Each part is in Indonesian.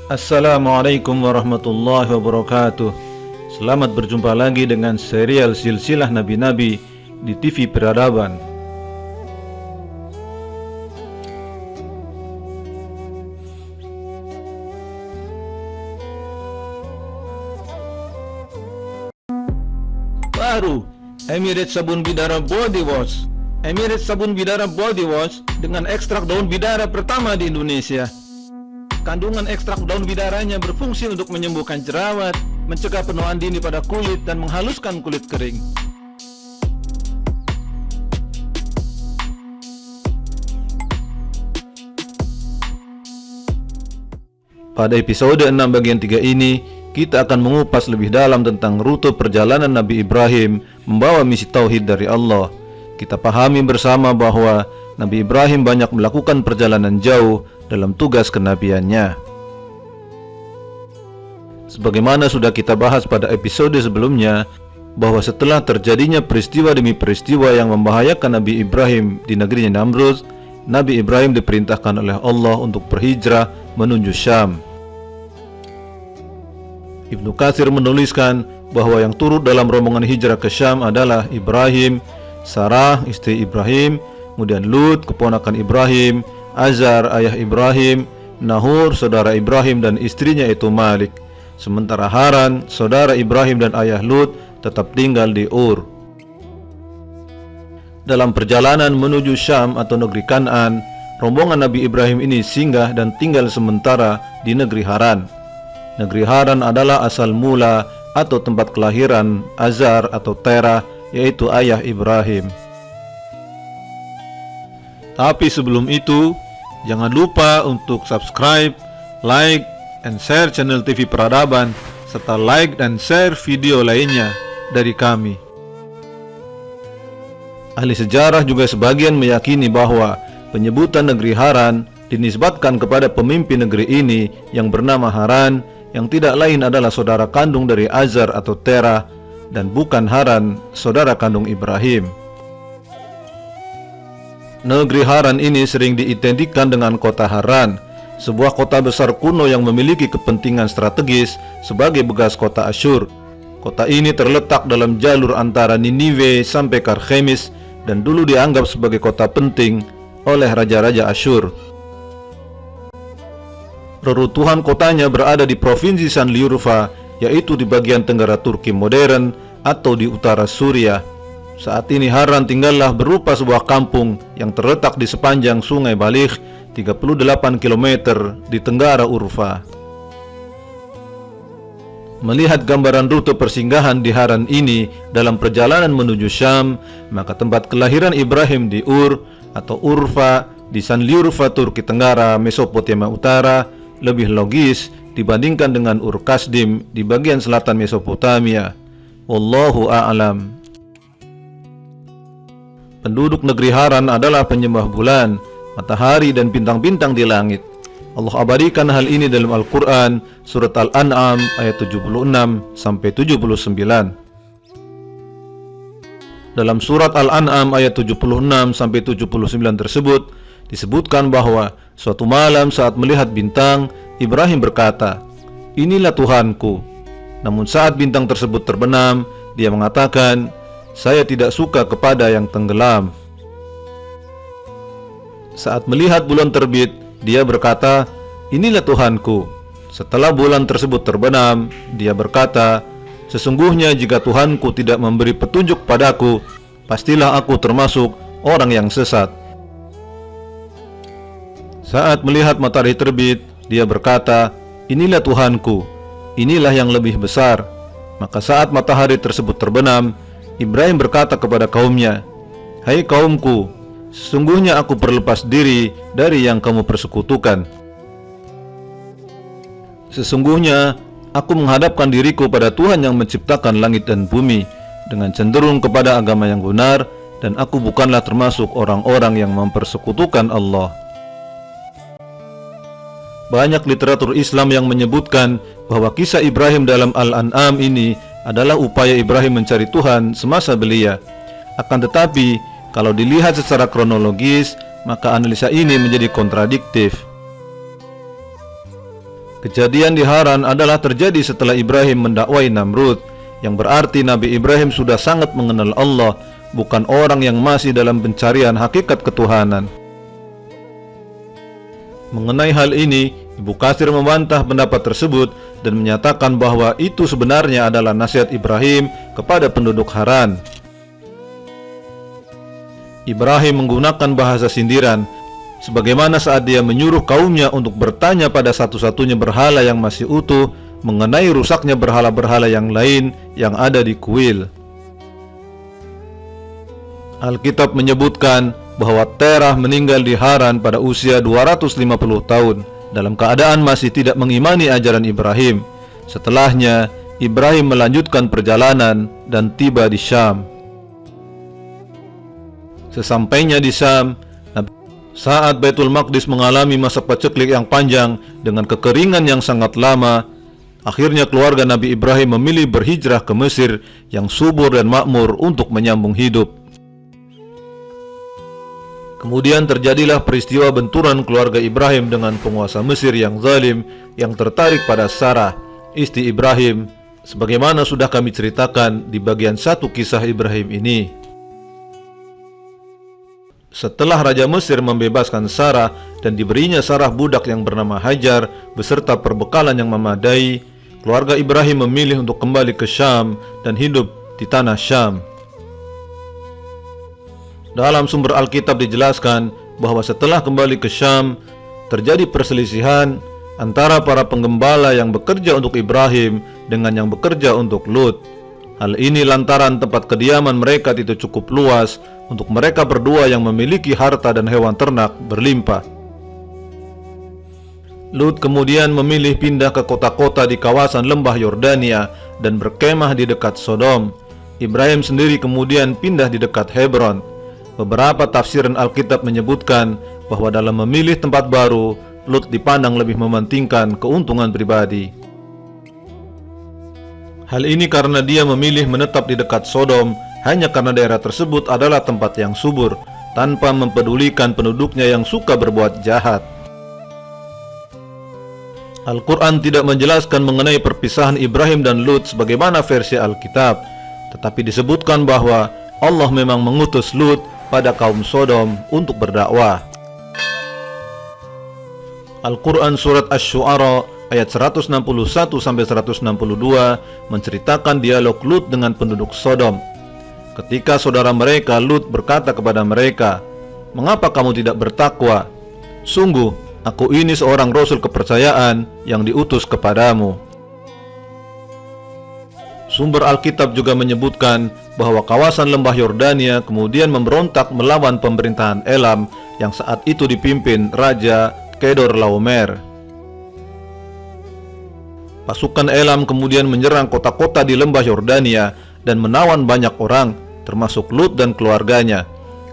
Assalamualaikum warahmatullahi wabarakatuh. Selamat berjumpa lagi dengan serial silsilah Nabi-Nabi di TV Peradaban. Baru Emirates Sabun Bidara Body Wash. Emirates Sabun Bidara Body Wash dengan ekstrak daun bidara pertama di Indonesia. Kandungan ekstrak daun bidaranya berfungsi untuk menyembuhkan jerawat, mencegah penuaan dini pada kulit, dan menghaluskan kulit kering. Pada episode 6 bagian 3 ini, kita akan mengupas lebih dalam tentang rute perjalanan Nabi Ibrahim membawa misi tauhid dari Allah. Kita pahami bersama bahwa Nabi Ibrahim banyak melakukan perjalanan jauh dalam tugas kenabiannya. Sebagaimana sudah kita bahas pada episode sebelumnya, bahwa setelah terjadinya peristiwa demi peristiwa yang membahayakan Nabi Ibrahim di negerinya Namrud, Nabi Ibrahim diperintahkan oleh Allah untuk berhijrah menuju Syam. Ibnu Katsir menuliskan bahwa yang turut dalam rombongan hijrah ke Syam adalah Ibrahim, Sarah istri Ibrahim, kemudian Lut keponakan Ibrahim, Azar ayah Ibrahim, Nahur saudara Ibrahim dan istrinya itu Malik. Sementara Haran saudara Ibrahim dan ayah Lut tetap tinggal di Ur. Dalam perjalanan menuju Syam atau negeri Kan'an, rombongan Nabi Ibrahim ini singgah dan tinggal sementara di negeri Haran. Negeri Haran adalah asal mula atau tempat kelahiran Azar atau Terah, yaitu ayah Ibrahim. Tapi sebelum itu, jangan lupa untuk subscribe, like, and share channel TV Peradaban, serta like dan share video lainnya dari kami. Ahli sejarah juga sebagian meyakini bahwa penyebutan negeri Haran dinisbatkan kepada pemimpin negeri ini yang bernama Haran, yang tidak lain adalah saudara kandung dari Azar atau Terah, dan bukan Haran, saudara kandung Ibrahim. Negeri Haran ini sering diidentikan dengan kota Haran, sebuah kota besar kuno yang memiliki kepentingan strategis sebagai bekas kota Asyur. Kota ini terletak dalam jalur antara Niniwe sampai Karkemis dan dulu dianggap sebagai kota penting oleh raja-raja Asyur. Reruntuhan kotanya berada di provinsi Sanliurfa, yaitu di bagian tenggara Turki modern atau di utara Suriah. Saat ini Haran tinggallah berupa sebuah kampung yang terletak di sepanjang sungai Balikh, 38 km di tenggara Urfa. Melihat gambaran rute persinggahan di Haran ini dalam perjalanan menuju Syam, maka tempat kelahiran Ibrahim di Ur atau Urfa di Sanliurfa Turki Tenggara, Mesopotamia Utara lebih logis dibandingkan dengan Ur Kasdim di bagian selatan Mesopotamia. Wallahu a'lam. Penduduk negeri Haran adalah penyembah bulan, matahari dan bintang-bintang di langit. Allah abadikan hal ini dalam Al-Quran, surat Al-An'am ayat 76 sampai 79. Dalam surat Al-An'am ayat 76 sampai 79 tersebut disebutkan bahwa suatu malam saat melihat bintang, Ibrahim berkata, "Inilah Tuhanku." Namun saat bintang tersebut terbenam, dia mengatakan, "Saya tidak suka kepada yang tenggelam." Saat melihat bulan terbit, dia berkata, "Inilah Tuhanku." Setelah bulan tersebut terbenam, dia berkata, "Sesungguhnya jika Tuhanku tidak memberi petunjuk padaku, pastilah aku termasuk orang yang sesat." Saat melihat matahari terbit, dia berkata, "Inilah Tuhanku, inilah yang lebih besar." Maka saat matahari tersebut terbenam, Ibrahim berkata kepada kaumnya, "Hai kaumku, sesungguhnya aku berlepas diri dari yang kamu persekutukan. Sesungguhnya aku menghadapkan diriku pada Tuhan yang menciptakan langit dan bumi dengan cenderung kepada agama yang benar, dan aku bukanlah termasuk orang-orang yang mempersekutukan Allah." Banyak literatur Islam yang menyebutkan bahwa kisah Ibrahim dalam Al-An'am ini adalah upaya Ibrahim mencari Tuhan semasa belia. Akan tetapi, kalau dilihat secara kronologis, maka analisa ini menjadi kontradiktif. Kejadian di Haran adalah terjadi setelah Ibrahim mendakwai Namrud, yang berarti Nabi Ibrahim sudah sangat mengenal Allah, bukan orang yang masih dalam pencarian hakikat ketuhanan. Mengenai hal ini, Ibnu Katsir membantah pendapat tersebut dan menyatakan bahwa itu sebenarnya adalah nasihat Ibrahim kepada penduduk Haran. Ibrahim menggunakan bahasa sindiran, sebagaimana saat dia menyuruh kaumnya untuk bertanya pada satu-satunya berhala yang masih utuh mengenai rusaknya berhala-berhala yang lain yang ada di kuil. Alkitab menyebutkan bahwa Terah meninggal di Haran pada usia 250 tahun dalam keadaan masih tidak mengimani ajaran Ibrahim. Setelahnya, Ibrahim melanjutkan perjalanan dan tiba di Syam. Sesampainya di Syam, saat Baitul Maqdis mengalami masa paceklik yang panjang dengan kekeringan yang sangat lama, akhirnya keluarga Nabi Ibrahim memilih berhijrah ke Mesir yang subur dan makmur untuk menyambung hidup. Kemudian terjadilah peristiwa benturan keluarga Ibrahim dengan penguasa Mesir yang zalim yang tertarik pada Sarah, istri Ibrahim, sebagaimana sudah kami ceritakan di bagian 1 kisah Ibrahim ini. Setelah Raja Mesir membebaskan Sarah dan diberinya Sarah budak yang bernama Hajar beserta perbekalan yang memadai, keluarga Ibrahim memilih untuk kembali ke Syam dan hidup di tanah Syam. Dalam sumber Alkitab dijelaskan bahwa setelah kembali ke Syam, terjadi perselisihan antara para penggembala yang bekerja untuk Ibrahim dengan yang bekerja untuk Lut. Hal ini lantaran tempat kediaman mereka tidak cukup luas untuk mereka berdua yang memiliki harta dan hewan ternak berlimpah. Lut kemudian memilih pindah ke kota-kota di kawasan lembah Yordania dan berkemah di dekat Sodom. Ibrahim sendiri kemudian pindah di dekat Hebron. Beberapa tafsiran Alkitab menyebutkan bahwa dalam memilih tempat baru, Lut dipandang lebih mementingkan keuntungan pribadi. Hal ini karena dia memilih menetap di dekat Sodom hanya karena daerah tersebut adalah tempat yang subur, tanpa mempedulikan penduduknya yang suka berbuat jahat. Al-Quran tidak menjelaskan mengenai perpisahan Ibrahim dan Lut sebagaimana versi Alkitab, tetapi disebutkan bahwa Allah memang mengutus Lut pada kaum Sodom untuk berdakwah. Al-Quran Surat Asy-Syu'ara ayat 161-162 menceritakan dialog Lut dengan penduduk Sodom. Ketika saudara mereka Lut berkata kepada mereka, "Mengapa kamu tidak bertakwa? Sungguh, aku ini seorang rasul kepercayaan yang diutus kepadamu." Sumber Alkitab juga menyebutkan bahwa kawasan lembah Yordania kemudian memberontak melawan pemerintahan Elam yang saat itu dipimpin Raja Kedorlaomer. Pasukan Elam kemudian menyerang kota-kota di lembah Yordania dan menawan banyak orang, termasuk Lut dan keluarganya.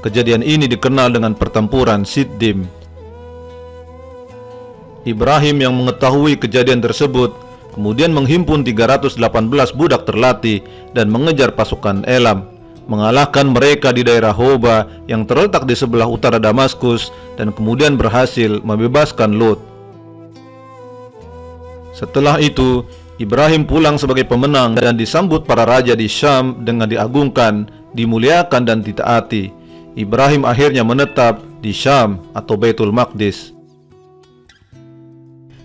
Kejadian ini dikenal dengan pertempuran Siddim. Ibrahim yang mengetahui kejadian tersebut kemudian menghimpun 318 budak terlatih dan mengejar pasukan Elam, mengalahkan mereka di daerah Hoba yang terletak di sebelah utara Damaskus dan kemudian berhasil membebaskan Lut. Setelah itu, Ibrahim pulang sebagai pemenang dan disambut para raja di Syam dengan diagungkan, dimuliakan dan ditaati. Ibrahim akhirnya menetap di Syam atau Baitul Maqdis.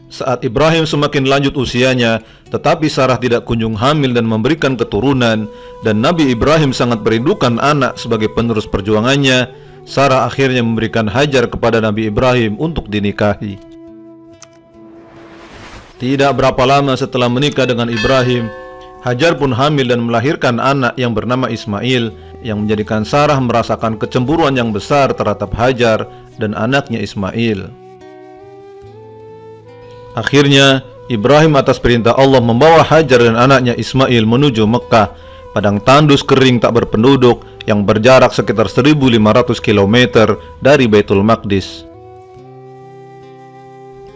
Saat Ibrahim semakin lanjut usianya, tetapi Sarah tidak kunjung hamil dan memberikan keturunan, dan Nabi Ibrahim sangat merindukan anak sebagai penerus perjuangannya, Sarah akhirnya memberikan Hajar kepada Nabi Ibrahim untuk dinikahi. Tidak berapa lama setelah menikah dengan Ibrahim, Hajar pun hamil dan melahirkan anak yang bernama Ismail, yang menjadikan Sarah merasakan kecemburuan yang besar terhadap Hajar dan anaknya Ismail. Akhirnya, Ibrahim atas perintah Allah membawa Hajar dan anaknya Ismail menuju Mekah, padang tandus kering tak berpenduduk yang berjarak sekitar 1.500 km dari Baitul Maqdis.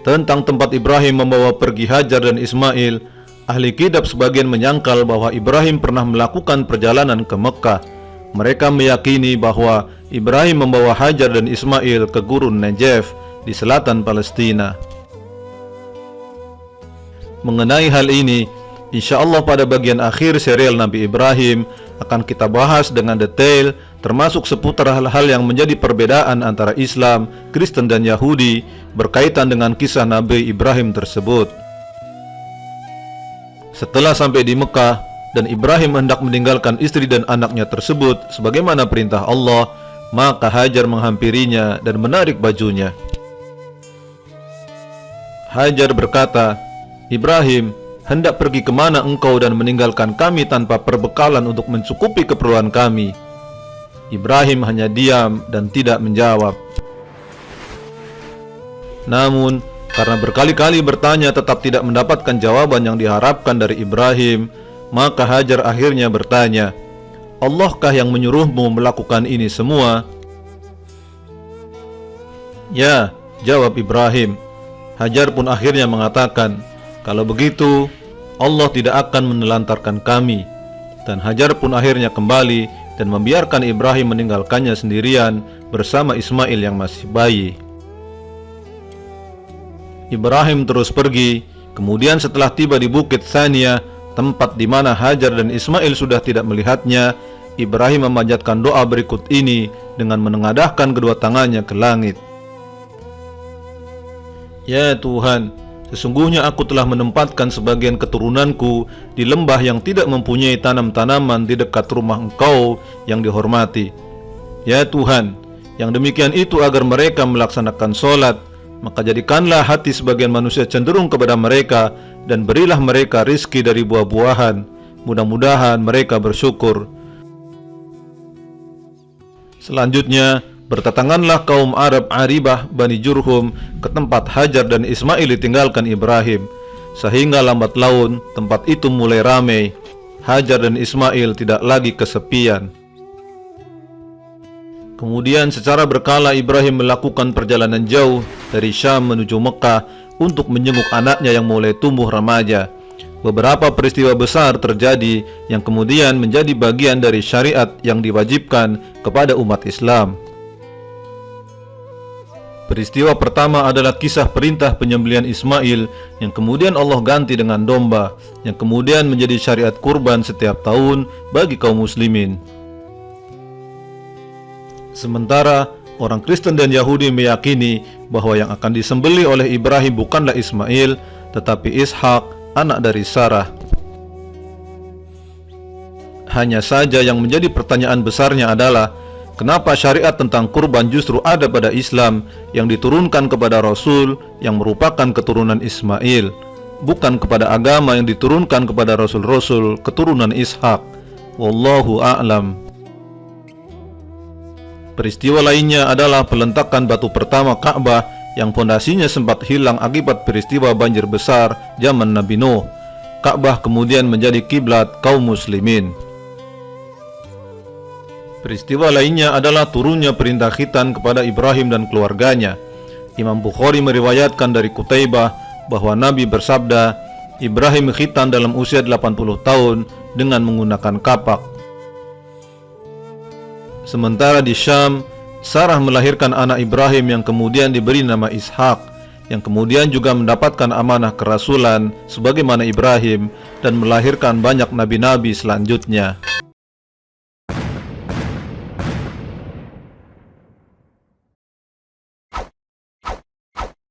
Tentang tempat Ibrahim membawa pergi Hajar dan Ismail, ahli kitab sebagian menyangkal bahwa Ibrahim pernah melakukan perjalanan ke Mekah. Mereka meyakini bahwa Ibrahim membawa Hajar dan Ismail ke gurun Negev di selatan Palestina. Mengenai hal ini, insya Allah pada bagian akhir serial Nabi Ibrahim akan kita bahas dengan detail, termasuk seputar hal-hal yang menjadi perbedaan antara Islam, Kristen dan Yahudi berkaitan dengan kisah Nabi Ibrahim tersebut. Setelah sampai di Mekah dan Ibrahim hendak meninggalkan istri dan anaknya tersebut sebagaimana perintah Allah, maka Hajar menghampirinya dan menarik bajunya. Hajar berkata, "Ibrahim, hendak pergi kemana engkau dan meninggalkan kami tanpa perbekalan untuk mencukupi keperluan kami?" Ibrahim hanya diam dan tidak menjawab. Namun, karena berkali-kali bertanya tetap tidak mendapatkan jawaban yang diharapkan dari Ibrahim, maka Hajar akhirnya bertanya, "Allahkah yang menyuruhmu melakukan ini semua?" "Ya," jawab Ibrahim. Hajar pun akhirnya mengatakan, "Kalau begitu, Allah tidak akan menelantarkan kami." Dan Hajar pun akhirnya kembali dan membiarkan Ibrahim meninggalkannya sendirian bersama Ismail yang masih bayi. Ibrahim terus pergi. Kemudian setelah tiba di Bukit Tsaniyah, tempat di mana Hajar dan Ismail sudah tidak melihatnya, Ibrahim memanjatkan doa berikut ini dengan menengadahkan kedua tangannya ke langit. "Ya Tuhan, sesungguhnya aku telah menempatkan sebagian keturunanku di lembah yang tidak mempunyai tanam-tanaman di dekat rumah Engkau yang dihormati. Ya Tuhan, yang demikian itu agar mereka melaksanakan sholat, maka jadikanlah hati sebagian manusia cenderung kepada mereka dan berilah mereka rizki dari buah-buahan. Mudah-mudahan mereka bersyukur." Selanjutnya, berdatanganlah kaum Arab Aribah Bani Jurhum ke tempat Hajar dan Ismail ditinggalkan Ibrahim, sehingga lambat laun tempat itu mulai ramai. Hajar dan Ismail tidak lagi kesepian. Kemudian secara berkala Ibrahim melakukan perjalanan jauh dari Syam menuju Mekah untuk menjenguk anaknya yang mulai tumbuh remaja. Beberapa peristiwa besar terjadi yang kemudian menjadi bagian dari syariat yang diwajibkan kepada umat Islam. Peristiwa pertama adalah kisah perintah penyembelihan Ismail yang kemudian Allah ganti dengan domba, yang kemudian menjadi syariat kurban setiap tahun bagi kaum muslimin. Sementara orang Kristen dan Yahudi meyakini bahwa yang akan disembelih oleh Ibrahim bukanlah Ismail, tetapi Ishak, anak dari Sarah. Hanya saja yang menjadi pertanyaan besarnya adalah, kenapa syariat tentang kurban justru ada pada Islam yang diturunkan kepada Rasul yang merupakan keturunan Ismail, bukan kepada agama yang diturunkan kepada Rasul-Rasul keturunan Ishak? Wallahu a'lam. Peristiwa lainnya adalah pelentakan batu pertama Ka'bah yang fondasinya sempat hilang akibat peristiwa banjir besar zaman Nabi Nuh. Ka'bah kemudian menjadi kiblat kaum muslimin. Peristiwa lainnya adalah turunnya perintah khitan kepada Ibrahim dan keluarganya. Imam Bukhari meriwayatkan dari Qutaibah bahwa Nabi bersabda, Ibrahim khitan dalam usia 80 tahun dengan menggunakan kapak. Sementara di Syam, Sarah melahirkan anak Ibrahim yang kemudian diberi nama Ishak, yang kemudian juga mendapatkan amanah kerasulan sebagaimana Ibrahim dan melahirkan banyak nabi-nabi selanjutnya.